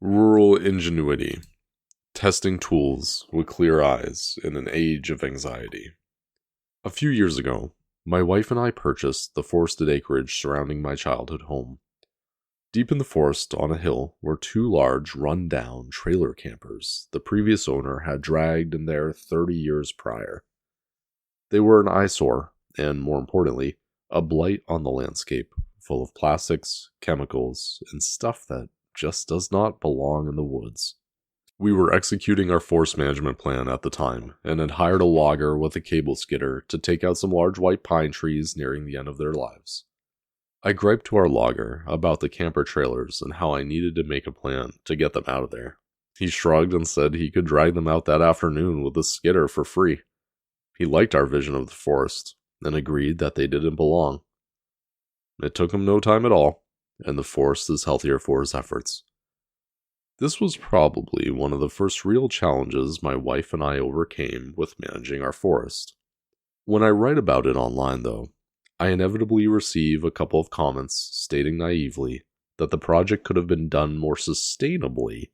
Rural ingenuity. Testing tools with clear eyes in an age of anxiety. A few years ago, my wife and I purchased the forested acreage surrounding my childhood home. Deep in the forest on a hill were two large, run-down trailer campers the previous owner had dragged in there 30 years prior. They were an eyesore, and more importantly, a blight on the landscape, full of plastics, chemicals, and stuff that just does not belong in the woods. We were executing our forest management plan at the time, and had hired a logger with a cable skidder to take out some large white pine trees nearing the end of their lives. I griped to our logger about the camper trailers and how I needed to make a plan to get them out of there. He shrugged and said he could drag them out that afternoon with a skidder for free. He liked our vision of the forest, and agreed that they didn't belong. It took him no time at all, and the forest is healthier for his efforts. This was probably one of the first real challenges my wife and I overcame with managing our forest. When I write about it online, though, I inevitably receive a couple of comments stating naively that the project could have been done more sustainably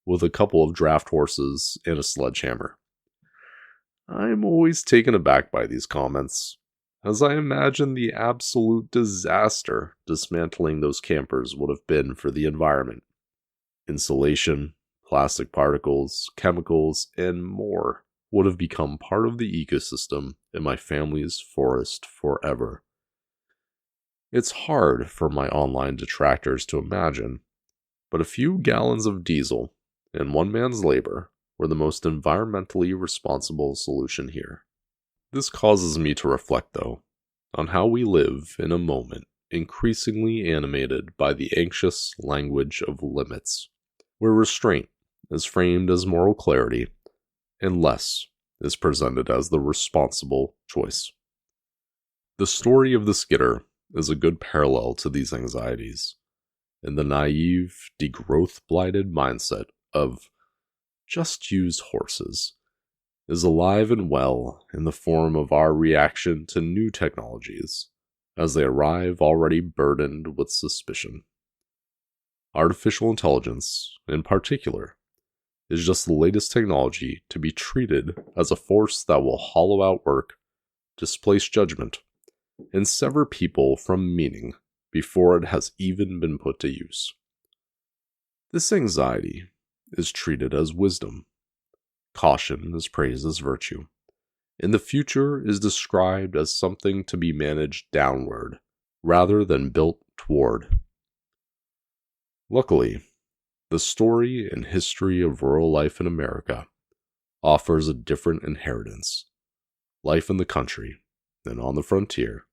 with a couple of draft horses and a sledgehammer. I'm always taken aback by these comments, as I imagine the absolute disaster dismantling those campers would have been for the environment. Insulation, plastic particles, chemicals, and more would have become part of the ecosystem in my family's forest forever. It's hard for my online detractors to imagine, but a few gallons of diesel and one man's labor were the most environmentally responsible solution here. This causes me to reflect, though, on how we live in a moment increasingly animated by the anxious language of limits, where restraint is framed as moral clarity and less is presented as the responsible choice. The story of the skidder is a good parallel to these anxieties, and the naive, degrowth-blighted mindset of just use horses is alive and well in the form of our reaction to new technologies as they arrive already burdened with suspicion. Artificial intelligence, in particular, is just the latest technology to be treated as a force that will hollow out work, displace judgment, and sever people from meaning before it has even been put to use. This anxiety is treated as wisdom. Caution is praised as virtue, and the future is described as something to be managed downward rather than built toward. Luckily, the story and history of rural life in America offers a different inheritance. Life in the country and on the frontier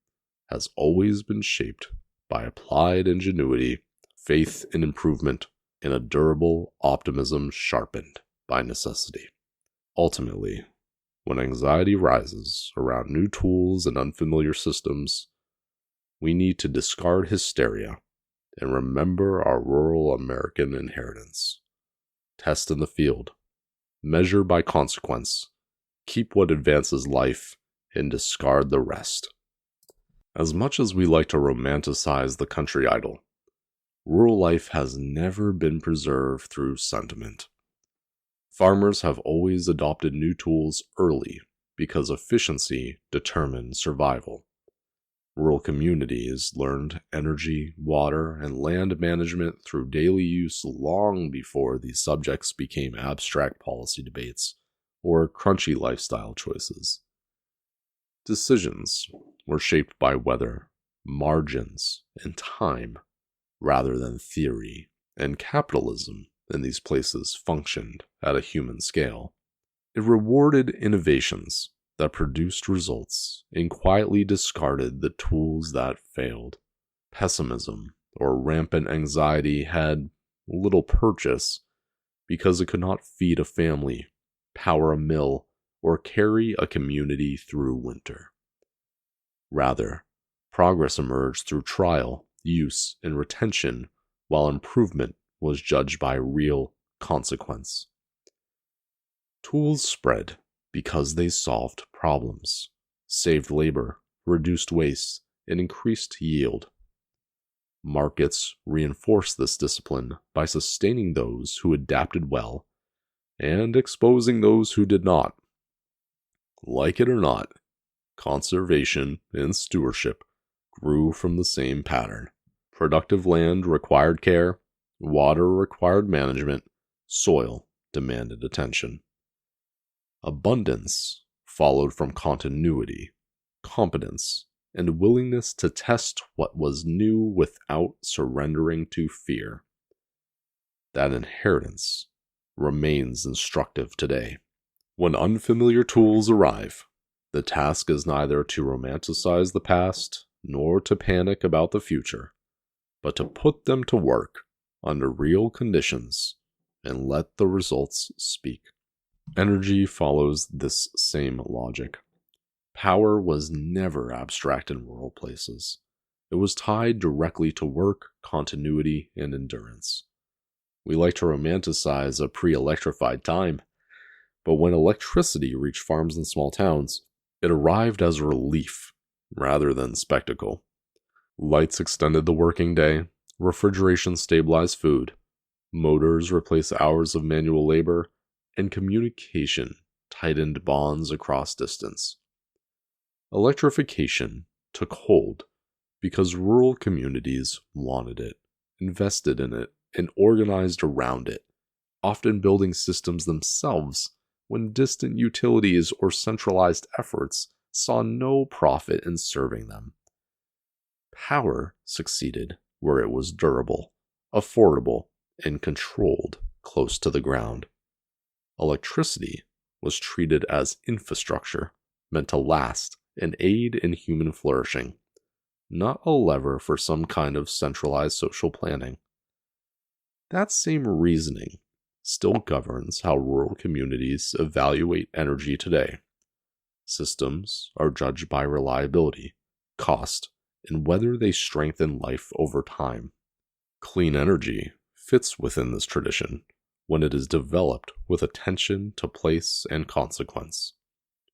has always been shaped by applied ingenuity, faith in improvement, and a durable optimism sharpened by necessity. Ultimately, when anxiety rises around new tools and unfamiliar systems, we need to discard hysteria and remember our rural American inheritance. Test in the field, measure by consequence, keep what advances life, and discard the rest. As much as we like to romanticize the country idol, rural life has never been preserved through sentiment. Farmers have always adopted new tools early because efficiency determined survival. Rural communities learned energy, water, and land management through daily use long before these subjects became abstract policy debates or crunchy lifestyle choices. Decisions were shaped by weather, margins, and time rather than theory, and capitalism in these places functioned at a human scale. It rewarded innovations that produced results and quietly discarded the tools that failed. Pessimism or rampant anxiety had little purchase because it could not feed a family, power a mill, or carry a community through winter. Rather, progress emerged through trial, use, and retention, while improvement was judged by real consequence. Tools spread because they solved problems, saved labor, reduced waste, and increased yield. Markets reinforce this discipline by sustaining those who adapted well and exposing those who did not. Like it or not, conservation and stewardship grew from the same pattern. Productive land required care, water required management, soil demanded attention. Abundance followed from continuity, competence, and willingness to test what was new without surrendering to fear. That inheritance remains instructive today. When unfamiliar tools arrive, the task is neither to romanticize the past nor to panic about the future, but to put them to work under real conditions and let the results speak. Energy follows this same logic. Power was never abstract in rural places. It was tied directly to work, continuity, and endurance. We like to romanticize a pre-electrified time, but when electricity reached farms and small towns, it arrived as relief rather than spectacle. Lights extended the working day, refrigeration stabilized food, motors replaced hours of manual labor, and communication tightened bonds across distance. Electrification took hold because rural communities wanted it, invested in it, and organized around it, often building systems themselves when distant utilities or centralized efforts saw no profit in serving them. Power succeeded where it was durable, affordable, and controlled close to the ground. Electricity was treated as infrastructure meant to last and aid in human flourishing, not a lever for some kind of centralized social planning. That same reasoning still governs how rural communities evaluate energy today. Systems are judged by reliability, cost, and whether they strengthen life over time. Clean energy fits within this tradition when it is developed with attention to place and consequence.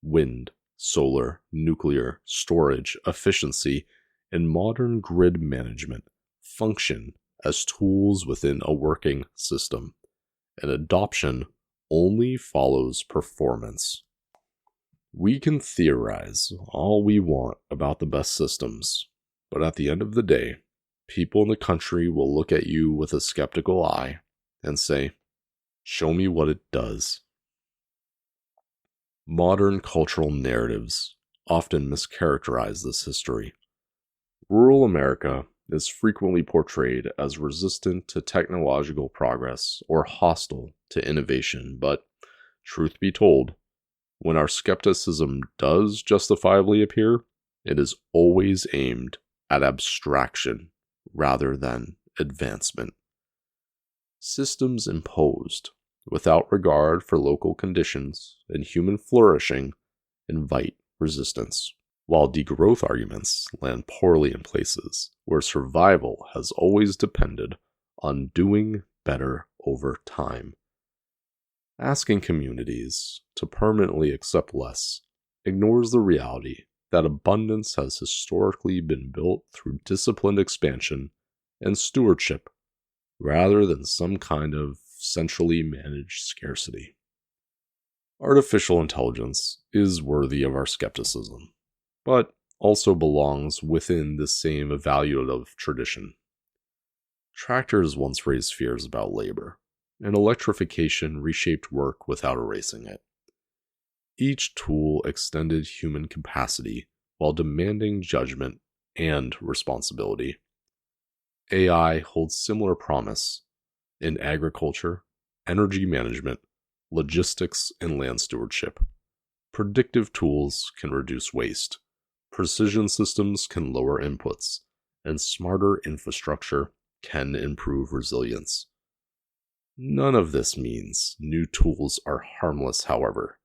Wind, solar, nuclear, storage, efficiency, and modern grid management function as tools within a working system, and adoption only follows performance. We can theorize all we want about the best systems, but at the end of the day, people in the country will look at you with a skeptical eye and say, "Show me what it does." Modern cultural narratives often mischaracterize this history. Rural America is frequently portrayed as resistant to technological progress or hostile to innovation, but truth be told, when our skepticism does justifiably appear, it is always aimed at abstraction rather than advancement. Systems imposed without regard for local conditions and human flourishing invite resistance, while degrowth arguments land poorly in places where survival has always depended on doing better over time. Asking communities to permanently accept less ignores the reality that abundance has historically been built through disciplined expansion and stewardship rather than some kind of centrally managed scarcity. Artificial intelligence is worthy of our skepticism, but also belongs within the same evaluative tradition. Tractors once raised fears about labor, and electrification reshaped work without erasing it. Each tool extended human capacity while demanding judgment and responsibility. AI holds similar promise in agriculture, energy management, logistics, and land stewardship. Predictive tools can reduce waste, precision systems can lower inputs, and smarter infrastructure can improve resilience. None of this means new tools are harmless, however.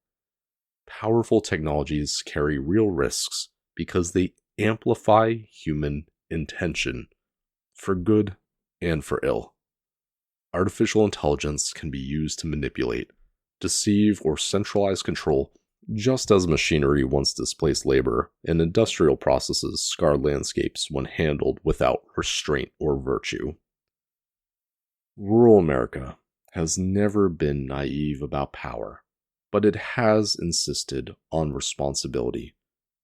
Powerful technologies carry real risks because they amplify human intention, for good and for ill. Artificial intelligence can be used to manipulate, deceive, or centralize control Just as machinery once displaced labor and industrial processes scarred landscapes when handled without restraint or virtue. Rural America has never been naive about power, but it has insisted on responsibility,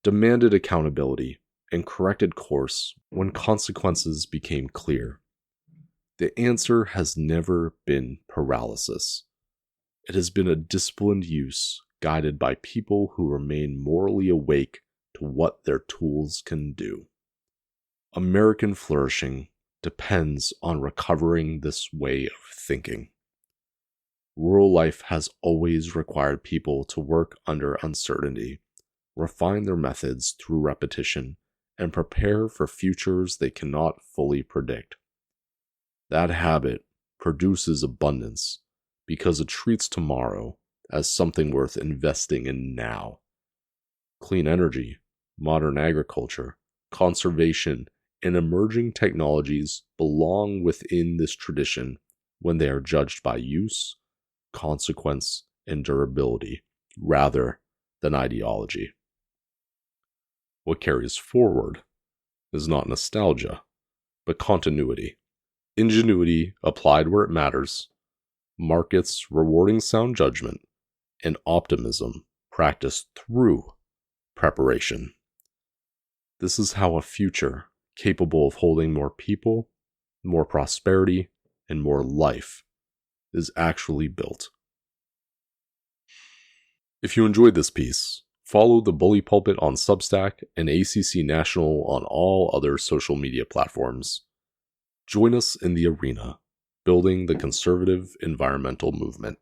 demanded accountability, and corrected course when consequences became clear. The answer has never been paralysis. It has been a disciplined use guided by people who remain morally awake to what their tools can do. American flourishing depends on recovering this way of thinking. Rural life has always required people to work under uncertainty, refine their methods through repetition, and prepare for futures they cannot fully predict. That habit produces abundance because it treats tomorrow as something worth investing in now. Clean energy, modern agriculture, conservation, and emerging technologies belong within this tradition when they are judged by use, consequence, and durability, rather than ideology. What carries forward is not nostalgia, but continuity. Ingenuity applied where it matters, markets rewarding sound judgment, and optimism practiced through preparation. This is how a future capable of holding more people, more prosperity, and more life is actually built. If you enjoyed this piece, follow the Bully Pulpit on Substack and ACC National on all other social media platforms. Join us in the arena, building the conservative environmental movement.